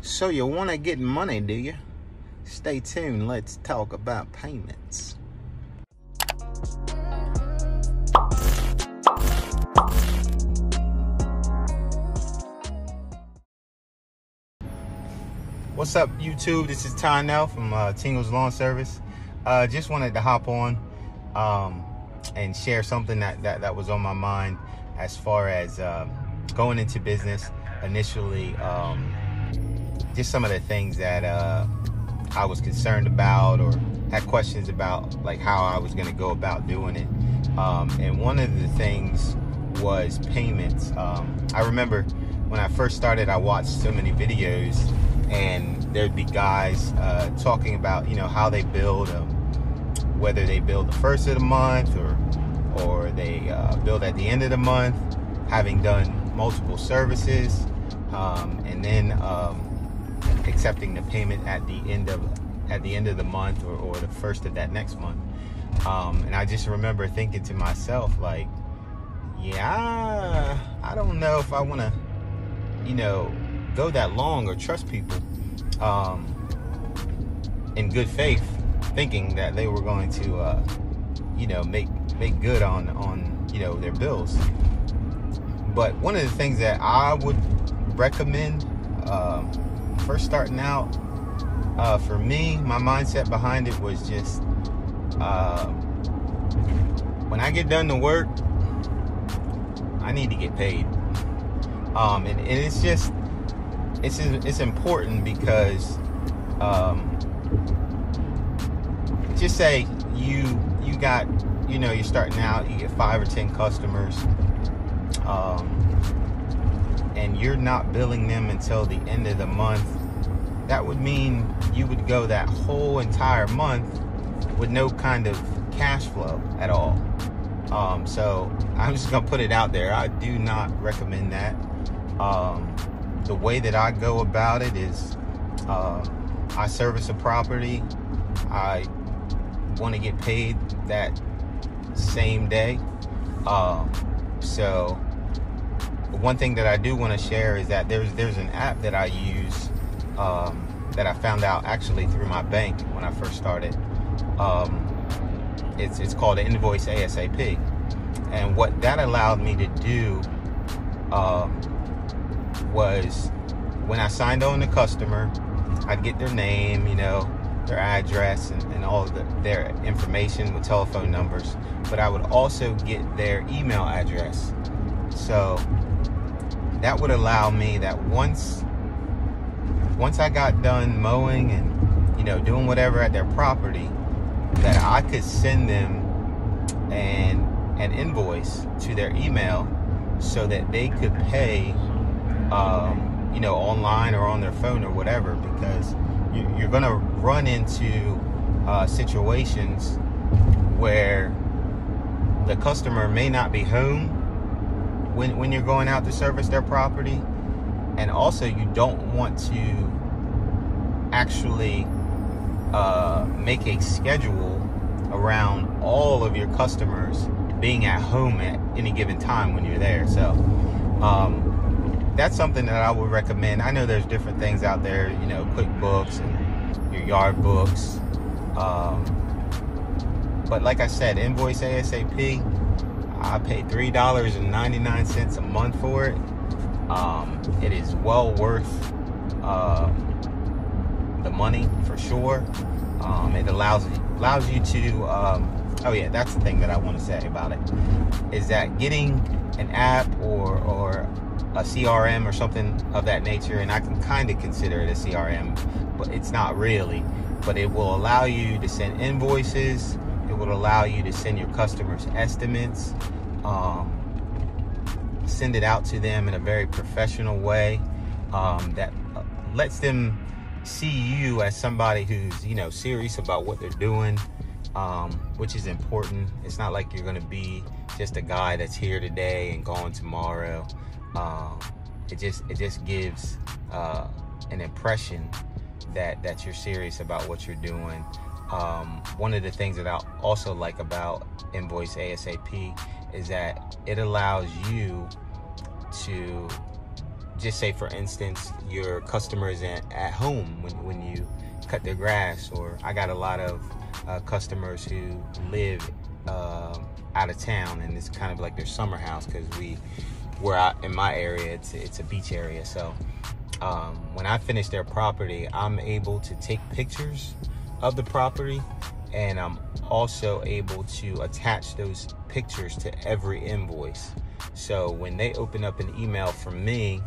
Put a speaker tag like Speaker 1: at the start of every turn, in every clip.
Speaker 1: So you want to get money, do you? Stay tuned. Let's talk about payments. What's up, YouTube? This is Tynell from Tingle's Lawn Service. Just wanted to hop on and share something that was on my mind as far as going into business initially. Just some of the things that I was concerned about or had questions about, like how I was going to go about doing it. And one of the things was payments. I remember when I first started, I watched so many videos, and there'd be guys talking about, you know, how they build, whether they build the first of the month or they build at the end of the month, having done multiple services, and then accepting the payment at the end of the month or the first of that next month. And I just remember thinking to myself, like, yeah, I don't know if I want to, you know, go that long or trust people in good faith, thinking that they were going to you know, make good on you know, their bills. But one of the things that I would recommend first starting out, for me, my mindset behind it was just when I get done the work, I need to get paid. And it's just it's important because just say you got, you know, you're starting out, you get 5 or 10 customers, and you're not billing them until the end of the month. That would mean you would go that whole entire month with no kind of cash flow at all. So I'm just gonna put it out there. I do not recommend that. The way that I go about it is I service a property. I want to get paid that same day. So one thing that I do want to share is that there's an app that I use that I found out actually through my bank when I first started. It's called Invoiceasap, and what that allowed me to do was when I signed on the customer, I'd get their name, you know, their address and all of their information with telephone numbers, but I would also get their email address. So that would allow me that once I got done mowing and, you know, doing whatever at their property, that I could send them an invoice to their email so that they could pay, you know, online or on their phone or whatever, because you're going to run into situations where the customer may not be home when you're going out to service their property, and also you don't want to actually make a schedule around all of your customers being at home at any given time when you're there. So that's something that I would recommend. I know there's different things out there, you know, QuickBooks and your yard books, but like I said, Invoiceasap, I paid $3.99 a month for it. It is well worth the money for sure. It allows you to oh yeah, that's the thing that I want to say about it, is that getting an app or a CRM or something of that nature, and I can kind of consider it a CRM, but it's not really, but it will allow you to send invoices. It will allow you to send your customers estimates, send it out to them in a very professional way, that lets them see you as somebody who's, you know, serious about what they're doing, which is important. It's not like you're going to be just a guy that's here today and gone tomorrow. It just gives an impression that you're serious about what you're doing. One of the things that I also like about Invoiceasap is that it allows you to just say, for instance, your customer is at home when you cut their grass, or I got a lot of customers who live out of town, and it's kind of like their summer house, because we're out in my area, it's a beach area. So when I finish their property, I'm able to take pictures of the property, and I'm also able to attach those pictures to every invoice. So when they open up an email from me,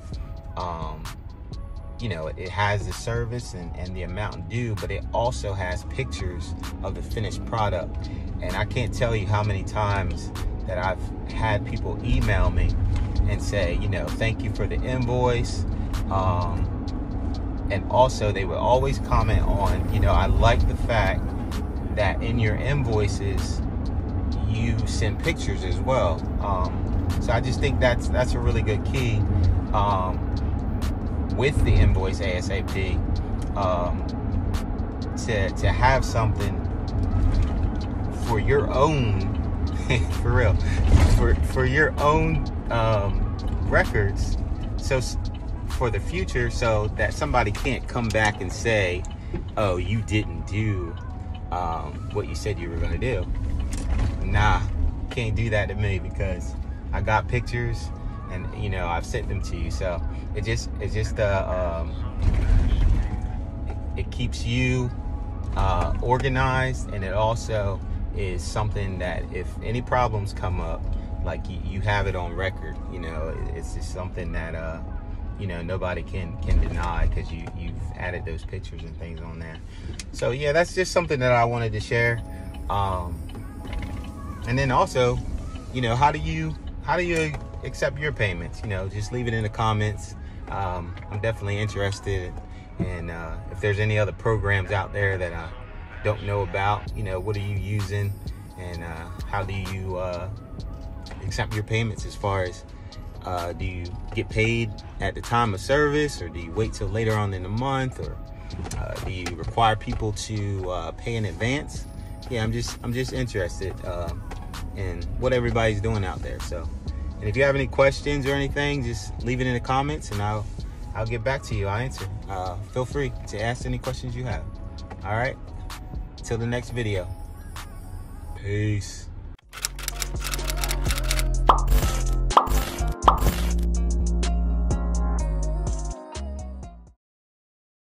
Speaker 1: you know, it has the service and the amount due, but it also has pictures of the finished product. And I can't tell you how many times that I've had people email me and say, you know, thank you for the invoice. And also they would always comment on, you know, I like the fact that in your invoices you send pictures as well. So I just think that's a really good key with the Invoiceasap, to have something for your own for real, for your own records, so for the future, so that somebody can't come back and say, oh, you didn't do what you said you were going to do. Nah, can't do that to me, because I got pictures, and you know, I've sent them to you. So it keeps you organized, and it also is something that if any problems come up, like you have it on record. You know, it's just something that you know, nobody can deny, because you've added those pictures and things on there. So yeah, that's just something that I wanted to share. And then also, you know, how do you accept your payments? You know, just leave it in the comments. I'm definitely interested in if there's any other programs out there that I don't know about. You know, what are you using, and how do you accept your payments, as far as do you get paid at the time of service, or do you wait till later on in the month, or do you require people to pay in advance? Yeah, I'm just interested in what everybody's doing out there. So, and if you have any questions or anything, just leave it in the comments, and I'll get back to you. I'll answer. Feel free to ask any questions you have. All right, till the next video. Peace.